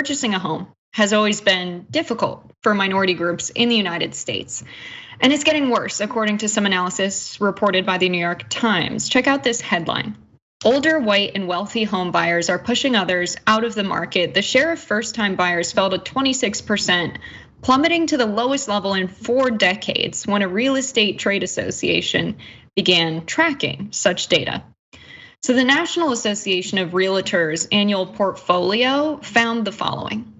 Purchasing a home has always been difficult for minority groups in the United States. And it's getting worse, according to some analysis reported by the New York Times. Check out this headline. Older, white, and wealthy home buyers are pushing others out of the market. The share of first-time buyers fell to 26%, plummeting to the lowest level in 4 decades when a real estate trade association began tracking such data. So the National Association of Realtors annual portfolio found the following.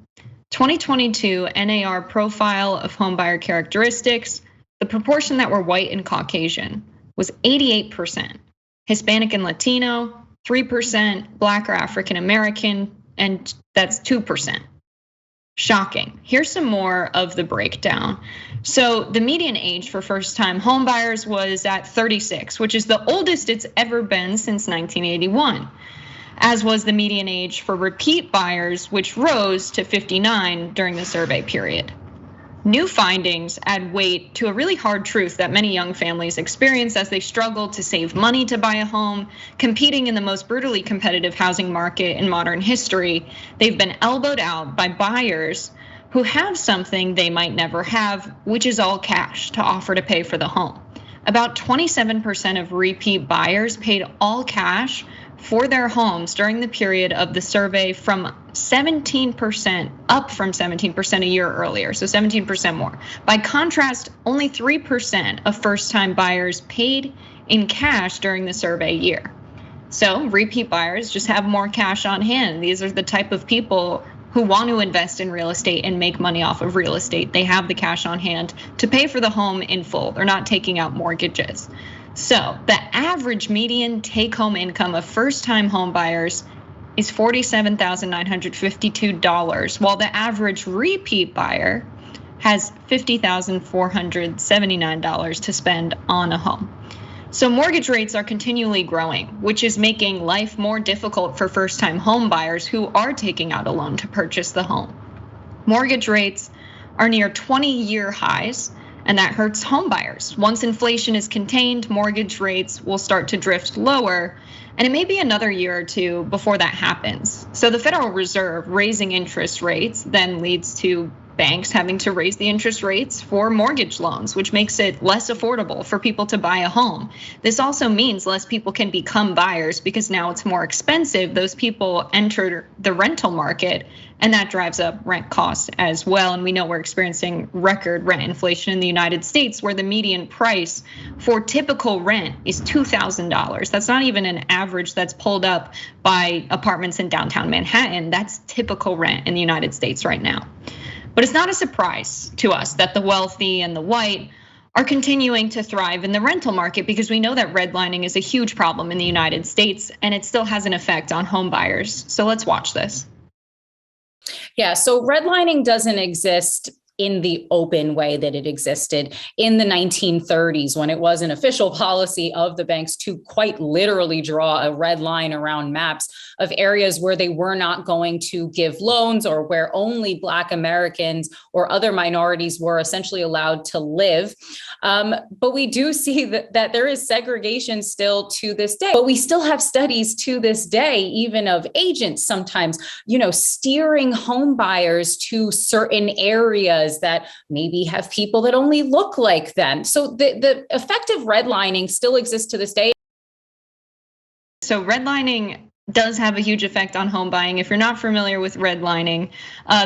2022 NAR profile of homebuyer characteristics, the proportion that were white and Caucasian was 88%, Hispanic and Latino, 3%, Black or African American, and that's 2%. Shocking. Here's some more of the breakdown. So the median age for first-time homebuyers was at 36, which is the oldest it's ever been since 1981, as was the median age for repeat buyers, which rose to 59 during the survey period. New findings add weight to a really hard truth that many young families experience as they struggle to save money to buy a home, competing in the most brutally competitive housing market in modern history. They've been elbowed out by buyers who have something they might never have, which is all cash to offer to pay for the home. About 27% of repeat buyers paid all cash for their homes during the period of the survey, from 17% up from 17% a year earlier, so 17% more. By contrast, only 3% of first-time buyers paid in cash during the survey year. So repeat buyers just have more cash on hand. These are the type of people who want to invest in real estate and make money off of real estate. They have the cash on hand to pay for the home in full. They're not taking out mortgages. So the average median take-home income of first-time home buyers is $47,952, while the average repeat buyer has $50,479 to spend on a home. So mortgage rates are continually growing, which is making life more difficult for first-time home buyers who are taking out a loan to purchase the home. Mortgage rates are near 20-year highs, and that hurts home buyers. Once inflation is contained, mortgage rates will start to drift lower, and it may be another year or two before that happens. So the Federal Reserve raising interest rates then leads to banks having to raise the interest rates for mortgage loans, which makes it less affordable for people to buy a home. This also means less people can become buyers because now it's more expensive. Those people enter the rental market, and that drives up rent costs as well. And we know we're experiencing record rent inflation in the United States, where the median price for typical rent is $2,000. That's not even an average that's pulled up by apartments in downtown Manhattan. That's typical rent in the United States right now. But it's not a surprise to us that the wealthy and the white are continuing to thrive in the rental market, because we know that redlining is a huge problem in the United States, and it still has an effect on home buyers. So let's watch this. Yeah, so redlining doesn't exist in the open way that it existed in the 1930s, when it was an official policy of the banks to quite literally draw a red line around maps of areas where they were not going to give loans, or where only Black Americans or other minorities were essentially allowed to live. But we do see that there is segregation still to this day. But we still have studies to this day, even of agents sometimes, steering home buyers to certain areas that maybe have people that only look like them. So the effective redlining still exists to this day. So redlining does have a huge effect on home buying. If you're not familiar with redlining,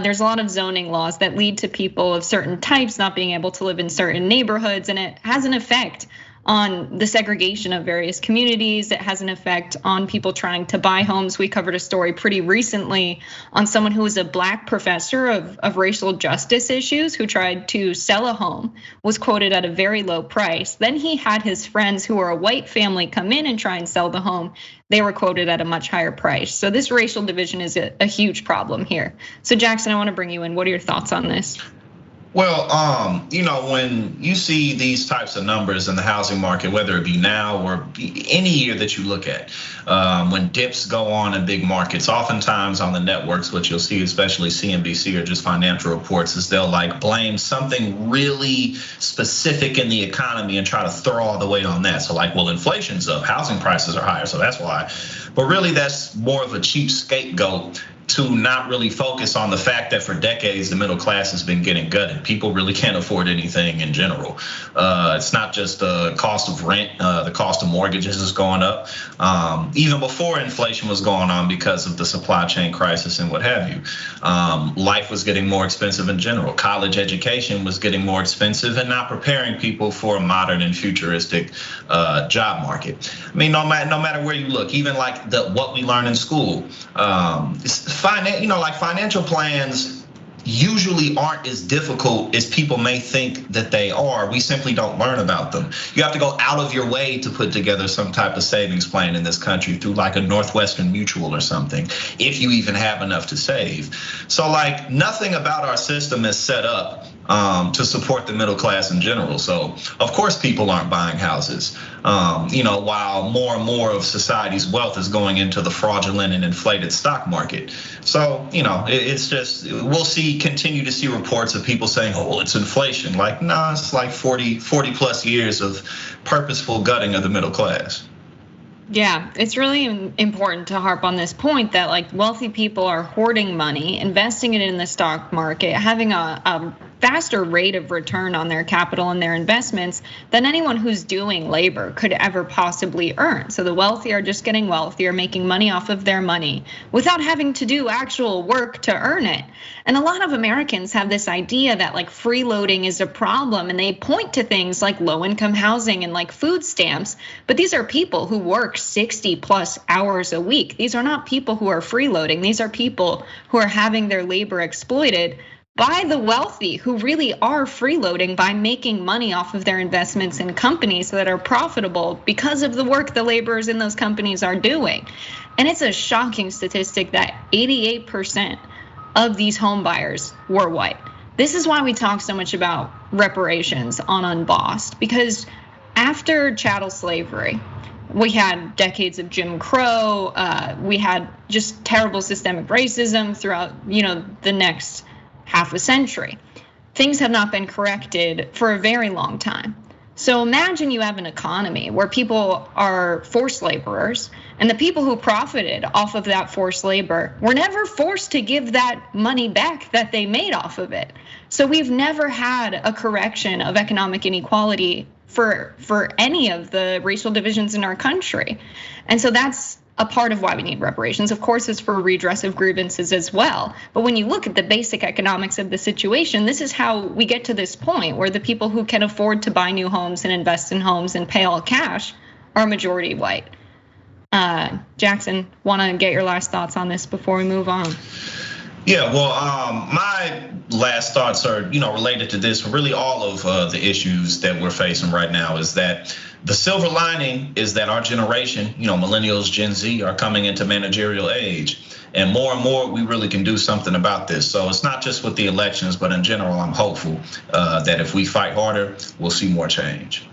there's a lot of zoning laws that lead to people of certain types not being able to live in certain neighborhoods, and it has an effect on the segregation of various communities. It has an effect on people trying to buy homes. We covered a story pretty recently on someone who was a Black professor of racial justice issues who tried to sell a home, was quoted at a very low price. Then he had his friends who were a white family come in and try and sell the home. They were quoted at a much higher price. So this racial division is a huge problem here. So Jackson, I want to bring you in. What are your thoughts on this? Well, when you see these types of numbers in the housing market, whether it be now or any year that you look at, when dips go on in big markets, oftentimes on the networks, what you'll see, especially CNBC or just financial reports, is they'll blame something really specific in the economy and try to throw all the weight on that. So inflation's up, housing prices are higher, so that's why. But really, that's more of a cheap scapegoat to not really focus on the fact that for decades the middle class has been getting gutted. People really can't afford anything in general. It's not just the cost of rent, the cost of mortgages is going up. Even before inflation was going on because of the supply chain crisis and what have you. Life was getting more expensive in general. College education was getting more expensive and not preparing people for a modern and futuristic job market. I mean, no matter where you look, even like what we learn in school, like financial plans usually aren't as difficult as people may think that they are. We simply don't learn about them. You have to go out of your way to put together some type of savings plan in this country through like a Northwestern Mutual or something, if you even have enough to save. So like nothing about our system is set up to support the middle class in general. So of course people aren't buying houses, while more and more of society's wealth is going into the fraudulent and inflated stock market. So, it's just, we'll continue to see reports of people saying, oh, well, it's inflation. Like, no, it's like 40 plus years of purposeful gutting of the middle class. Yeah, it's really important to harp on this point that like wealthy people are hoarding money, investing it in the stock market, having a faster rate of return on their capital and their investments than anyone who's doing labor could ever possibly earn. So the wealthy are just getting wealthier, making money off of their money without having to do actual work to earn it. And a lot of Americans have this idea that like freeloading is a problem, and they point to things like low-income housing and like food stamps, but these are people who work 60 plus hours a week. These are not people who are freeloading. These are people who are having their labor exploited by the wealthy, who really are freeloading by making money off of their investments in companies that are profitable because of the work the laborers in those companies are doing. And it's a shocking statistic that 88% of these home buyers were white. This is why we talk so much about reparations on Unbossed, because after chattel slavery, we had decades of Jim Crow, we had just terrible systemic racism throughout, the next half a century. Things have not been corrected for a very long time. So imagine you have an economy where people are forced laborers, and the people who profited off of that forced labor were never forced to give that money back that they made off of it. So we've never had a correction of economic inequality for any of the racial divisions in our country. And so that's a part of why we need reparations. Of course, it's for redress of grievances as well. But when you look at the basic economics of the situation, this is how we get to this point where the people who can afford to buy new homes and invest in homes and pay all cash are majority white. Jackson, want to get your last thoughts on this before we move on? Yeah, well, my last thoughts are, related to this. Really, all of the issues that we're facing right now is that the silver lining is that our generation, millennials, Gen Z, are coming into managerial age. And more, we really can do something about this. So it's not just with the elections, but in general, I'm hopeful that if we fight harder, we'll see more change.